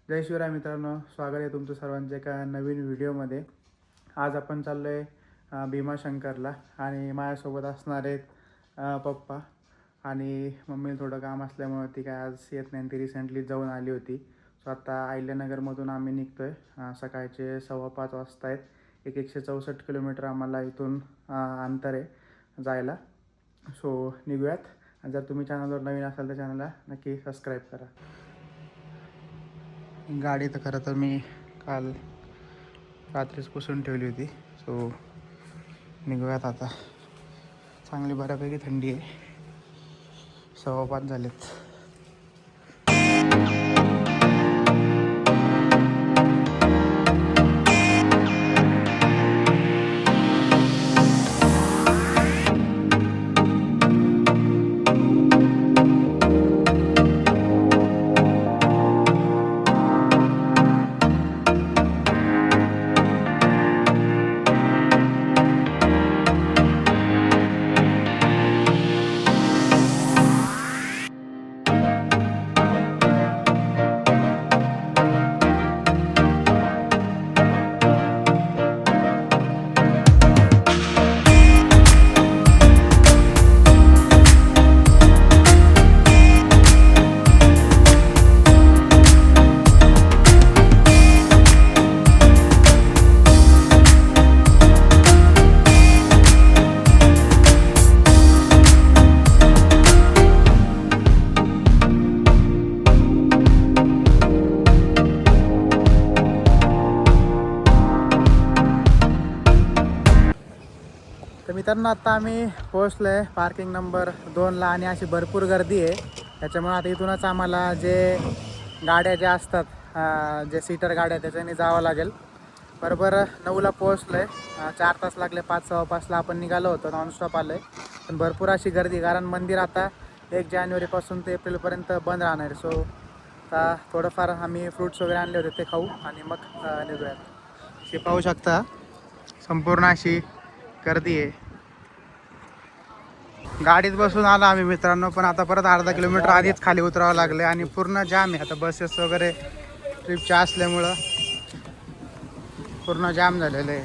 जय शिवराय मित्रांनो, स्वागत आहे तुमचं सर्वांच्या एका नवीन व्हिडिओमध्ये। आज आपण चाललो आहे भीमाशंकरला आणि माझ्यासोबत असणार आहेत पप्पा आणि मम्मी। थोडं काम असल्यामुळे ती काय आज येत नाही, ती रिसेंटली जाऊन आली होती। सो आता अहिल्यानगरमधून आम्ही निघतो आहे। सकाळचे 5:15 वाजता आहेत। 164 किलोमीटर आम्हाला इथून अंतर आहे जायला। सो निघूयात। जर तुम्ही चॅनलवर नवीन असाल तर चॅनलला नक्की सबस्क्राईब करा। गाडी तर खरं तर मी काल रात्रीच पुसून ठेवली होती। सो निघूयात आता। चांगली बऱ्यापैकी थंडी आहे। 5:15 झालेत। तर मित्रांनो, आता आम्ही पोहोचलो आहे पार्किंग नंबर 2ला आणि अशी भरपूर गर्दी आहे। त्याच्यामुळे आता इथूनच आम्हाला जे गाड्या ज्या असतात, जे सीटर गाड्या, त्याच्याने जावं लागेल। बरोबर 9ला पोहोचलो आहे। 4 तास लागले। 5:15ला आपण निघालो होतो, नॉनस्टॉप आलो आहे। पण भरपूर अशी गर्दी, कारण मंदिर आता 1 जानेवारीपासून ते एप्रिलपर्यंत बंद राहणार आहे। सो आता थोडंफार आम्ही फ्रूट्स वगैरे आणले होते, ते खाऊ आणि मग निघूयात। हे पाहू शकता, संपूर्ण अशी गर्दी आहे। गाडीत बसून आलो आम्ही मित्रांनो, पण आता परत अर्धा किलोमीटर आधीच खाली उतरावं लागलं आणि पूर्ण जाम आहे। आता बसेस वगैरे ट्रिपच्या असल्यामुळं पूर्ण जाम झालेलं आहे।